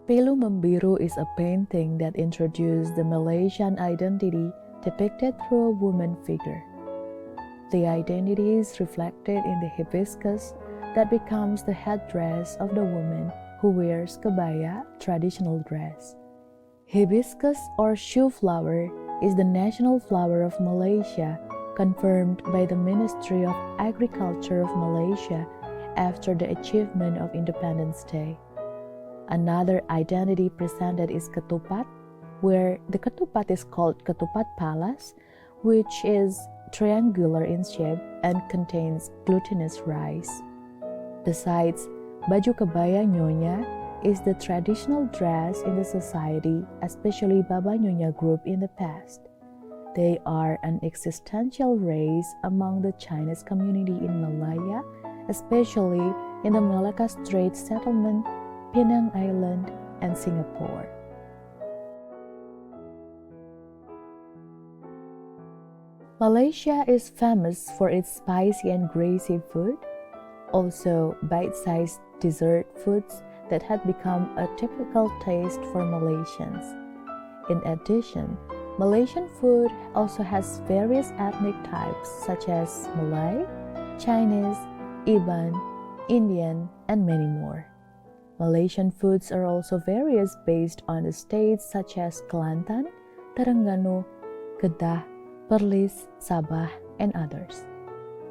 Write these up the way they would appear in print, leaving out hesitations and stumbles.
Pilu Membiru is a painting that introduced the Malaysian identity depicted through a woman figure. The identity is reflected in the hibiscus that becomes the headdress of the woman who wears kebaya, traditional dress. Hibiscus or shoe flower is the national flower of Malaysia, confirmed by the Ministry of Agriculture of Malaysia after the achievement of Independence Day. Another identity presented is ketupat, where the ketupat is called ketupat palas, which is triangular in shape and contains glutinous rice. Besides, baju kebaya nyonya is the traditional dress in the society, especially Baba Nyonya group in the past. They are an existential race among the Chinese community in Malaya, especially in the Malacca Strait settlement, Penang Island, and Singapore. Malaysia is famous for its spicy and greasy food, also bite-sized dessert foods that had become a typical taste for Malaysians. In addition, Malaysian food also has various ethnic types such as Malay, Chinese, Iban, Indian, and many more. Malaysian foods are also various based on the states such as Kelantan, Terengganu, Kedah, Perlis, Sabah, and others.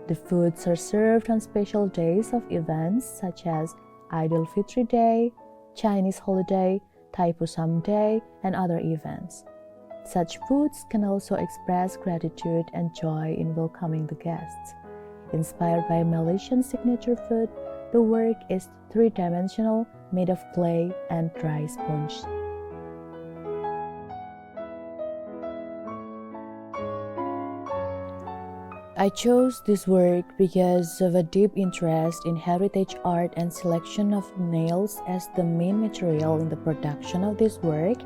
The foods are served on special days of events such as Idul Fitri Day, Chinese Holiday, Thaipusam Day, and other events. Such foods can also express gratitude and joy in welcoming the guests. Inspired by Malaysian signature food, the work is three-dimensional, made of clay and dry sponge. I chose this work because of a deep interest in heritage art and selection of nails as the main material in the production of this work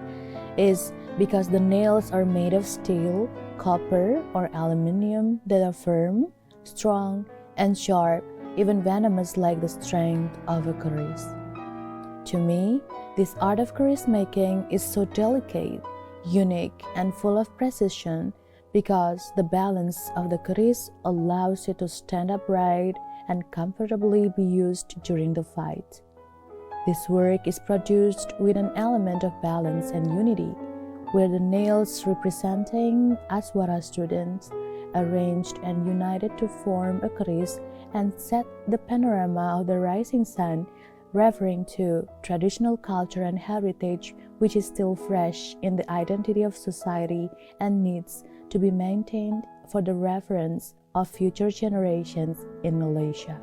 is because the nails are made of steel, copper, or aluminum that are firm, strong, and sharp, even venomous like the strength of a keris. To me, this art of keris making is so delicate, unique, and full of precision because the balance of the keris allows it to stand upright and comfortably be used during the fight. This work is produced with an element of balance and unity, where the nails representing ASWARA students arranged and united to form a keris and set the panorama of the rising sun, referring to traditional culture and heritage which is still fresh in the identity of society and needs to be maintained for the reference of future generations in Malaysia.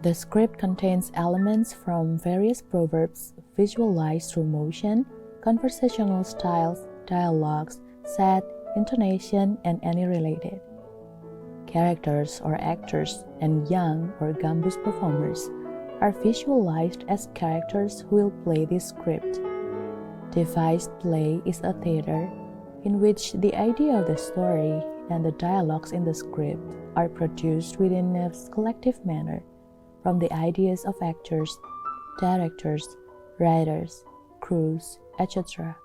The script contains elements from various proverbs visualized through motion, conversational styles, dialogues, set, intonation, and any related. Characters or actors and young or gambus performers are visualized as characters who will play this script. Devised play is a theater in which the idea of the story and the dialogues in the script are produced within a collective manner from the ideas of actors, directors, writers, crews, etc.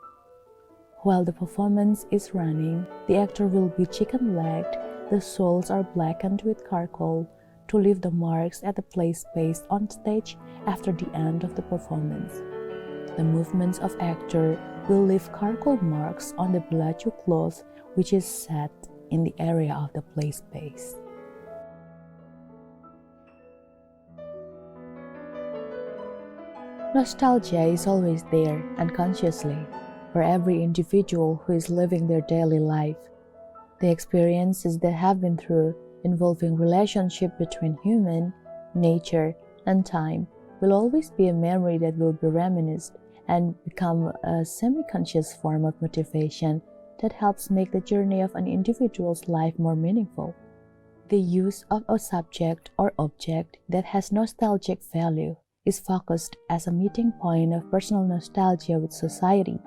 While the performance is running, the actor will be chicken-legged, the soles are blackened with charcoal to leave the marks at the play space on stage after the end of the performance. The movements of actor will leave charcoal marks on the baju cloth which is set in the area of the play space. Nostalgia is always there, unconsciously, for every individual who is living their daily life. The experiences they have been through, involving relationship between human, nature, and time, will always be a memory that will be reminisced and become a semi-conscious form of motivation that helps make the journey of an individual's life more meaningful. The use of a subject or object that has nostalgic value is focused as a meeting point of personal nostalgia with society,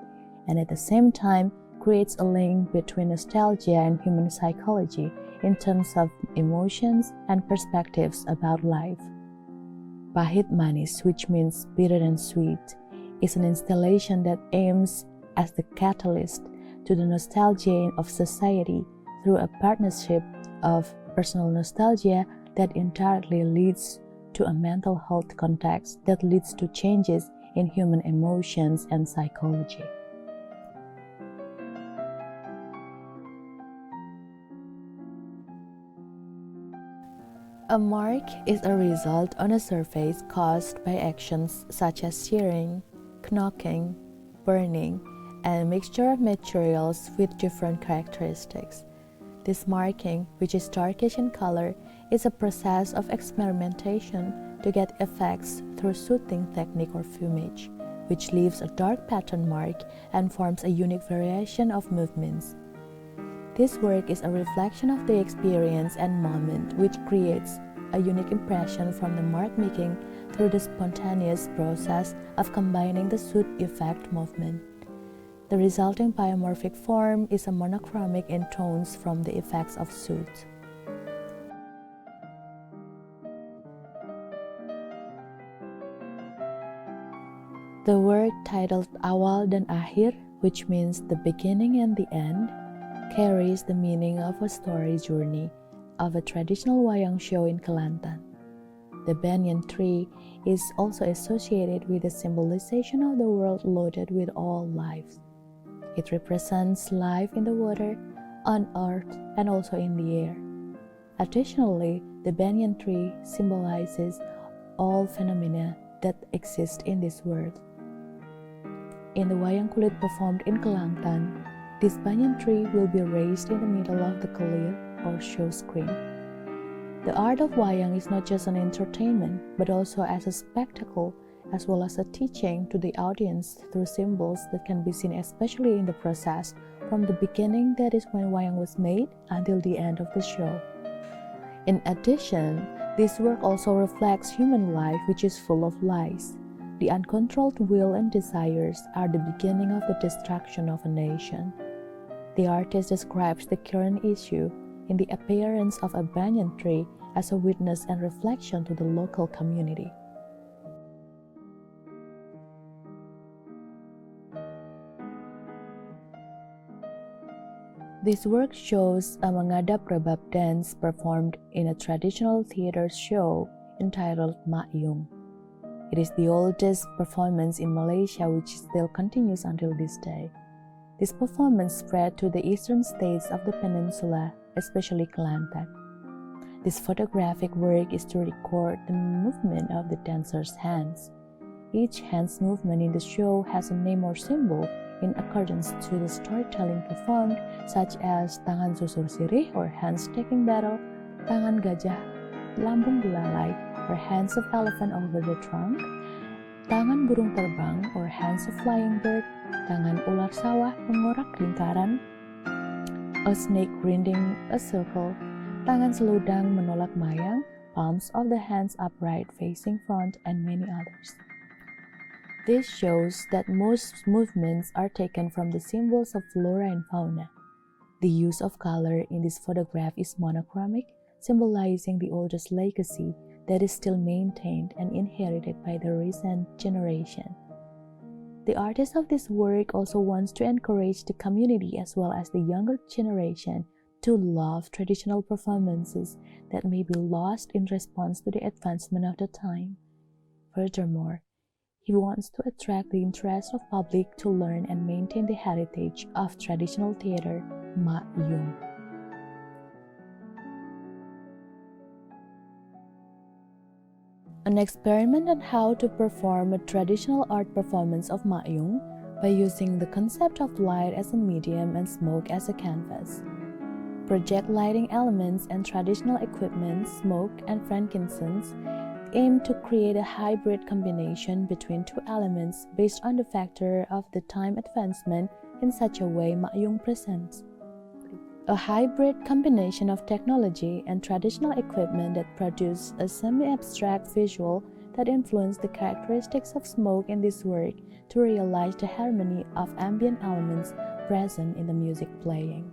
and at the same time creates a link between nostalgia and human psychology in terms of emotions and perspectives about life. Pahit Manis, which means bitter and sweet, is an installation that aims as the catalyst to the nostalgia of society through a partnership of personal nostalgia that indirectly leads to a mental health context that leads to changes in human emotions and psychology. A mark is a result on a surface caused by actions such as shearing, knocking, burning, and a mixture of materials with different characteristics. This marking, which is darkish in color, is a process of experimentation to get effects through soothing technique or fumage, which leaves a dark pattern mark and forms a unique variation of movements. This work is a reflection of the experience and moment, which creates a unique impression from the mark making through the spontaneous process of combining the soot effect movement. The resulting biomorphic form is a monochromic in tones from the effects of soot. The work titled Awal dan Akhir, which means the beginning and the end, carries the meaning of a story journey of a traditional wayang show in Kelantan. The banyan tree is also associated with the symbolization of the world loaded with all lives. It represents life in the water, on earth, and also in the air. Additionally, the banyan tree symbolizes all phenomena that exist in this world. In the wayang kulit performed in Kelantan, this banyan tree will be raised in the middle of the kelir or show screen. The art of wayang is not just an entertainment, but also as a spectacle, as well as a teaching to the audience through symbols that can be seen especially in the process from the beginning, that is when wayang was made, until the end of the show. In addition, this work also reflects human life, which is full of lies. The uncontrolled will and desires are the beginning of the destruction of a nation. The artist describes the current issue in the appearance of a banyan tree as a witness and reflection to the local community. This work shows a mengadap rebab dance performed in a traditional theater show entitled Mayung. It is the oldest performance in Malaysia, which still continues until this day. This performance spread to the eastern states of the peninsula, especially Kelantan. This photographic work is to record the movement of the dancer's hands. Each hand's movement in the show has a name or symbol in accordance to the storytelling performed, such as tangan susur sirih or hands taking battle, tangan gajah lambung belalai or hands of elephant over the trunk, tangan burung terbang or hands of flying bird, tangan ular sawah mengorak lingkaran, a snake grinding a circle, tangan seludang menolak mayang, palms of the hands upright facing front, and many others. This shows that most movements are taken from the symbols of flora and fauna. The use of color in this photograph is monochromic, symbolizing the oldest legacy that is still maintained and inherited by the recent generation. The artist of this work also wants to encourage the community as well as the younger generation to love traditional performances that may be lost in response to the advancement of the time. Furthermore, he wants to attract the interest of public to learn and maintain the heritage of traditional theater, Mak Yung. An experiment on how to perform a traditional art performance of Mak Yung by using the concept of light as a medium and smoke as a canvas. Project lighting elements and traditional equipment, smoke and frankincense, aim to create a hybrid combination between two elements based on the factor of the time advancement in such a way Mak Yung presents. A hybrid combination of technology and traditional equipment that produce a semi-abstract visual that influence the characteristics of smoke in this work to realize the harmony of ambient elements present in the music playing.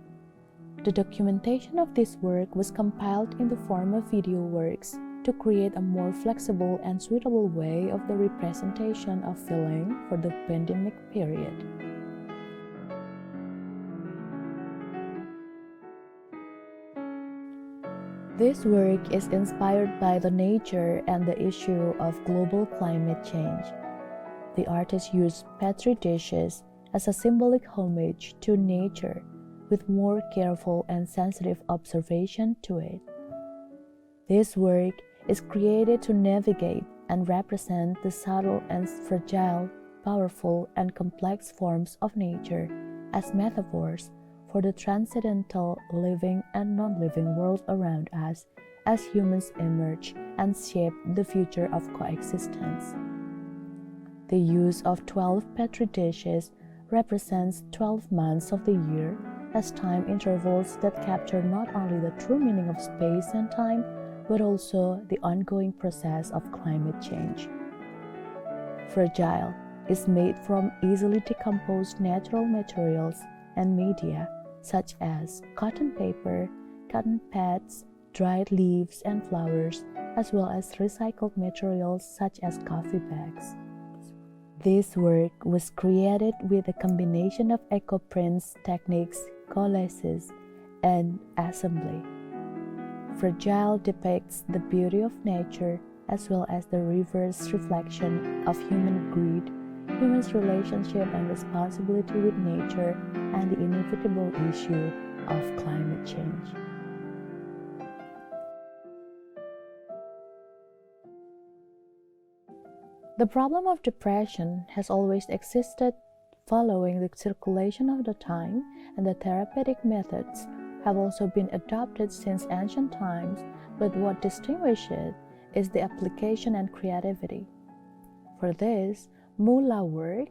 The documentation of this work was compiled in the form of video works to create a more flexible and suitable way of the representation of feeling for the pandemic period. This work is inspired by the nature and the issue of global climate change. The artist used petri dishes as a symbolic homage to nature, with more careful and sensitive observation to it. This work is created to navigate and represent the subtle and fragile, powerful and complex forms of nature as metaphors for the transcendental living and non-living world around us as humans emerge and shape the future of coexistence. The use of 12 petri dishes represents 12 months of the year as time intervals that capture not only the true meaning of space and time, but also the ongoing process of climate change. Fragile is made from easily decomposed natural materials and media such as cotton paper, cotton pads, dried leaves and flowers, as well as recycled materials such as coffee bags. This work was created with a combination of eco-prints techniques, collages, and assembly. Fragile depicts the beauty of nature as well as the reverse reflection of human greed, humans' relationship and responsibility with nature, and the inevitable issue of climate change. The problem of depression has always existed following the circulation of the time, and the therapeutic methods have also been adopted since ancient times, but what distinguishes it is the application and creativity. For this Mula work,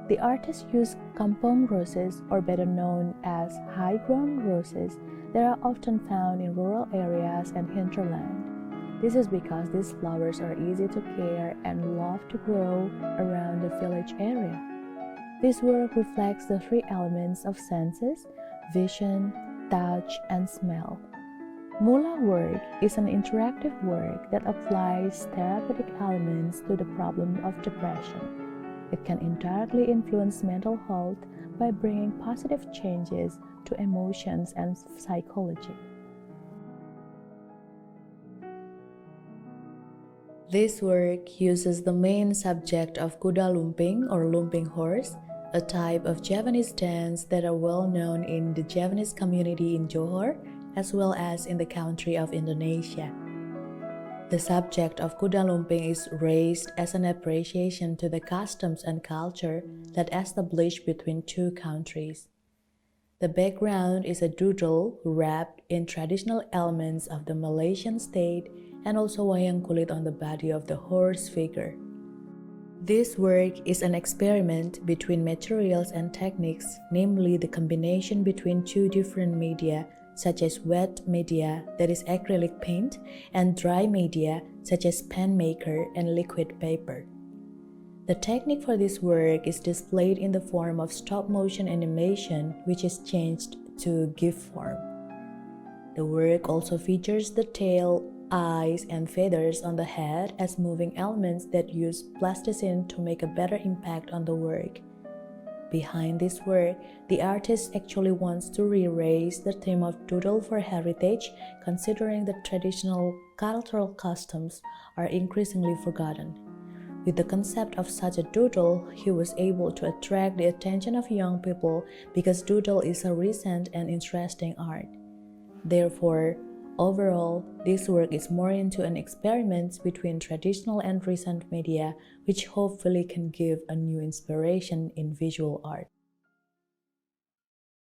the artist used kampong roses, or better known as high-grown roses, that are often found in rural areas and hinterland. This is because these flowers are easy to care and love to grow around the village area. This work reflects the three elements of senses: vision, touch, and smell. Mula work is an interactive work that applies therapeutic elements to the problem of depression. It can indirectly influence mental health by bringing positive changes to emotions and psychology. This work uses the main subject of kuda lumping or lumping horse, a type of Javanese dance that are well known in the Javanese community in Johor as well as in the country of Indonesia. The subject of kuda lumping is raised as an appreciation to the customs and culture that established between two countries. The background is a doodle wrapped in traditional elements of the Malaysian state and also wayang kulit on the body of the horse figure. This work is an experiment between materials and techniques, namely the combination between two different media such as wet media, that is acrylic paint, and dry media such as pen maker and liquid paper. The technique for this work is displayed in the form of stop-motion animation, which is changed to GIF form. The work also features the tail, eyes, and feathers on the head as moving elements that use plasticine to make a better impact on the work. Behind this work, the artist actually wants to re-raise the theme of doodle for heritage, considering that traditional cultural customs are increasingly forgotten. With the concept of such a doodle, he was able to attract the attention of young people because doodle is a recent and interesting art. Therefore, overall, this work is more into an experiment between traditional and recent media, which hopefully can give a new inspiration in visual art.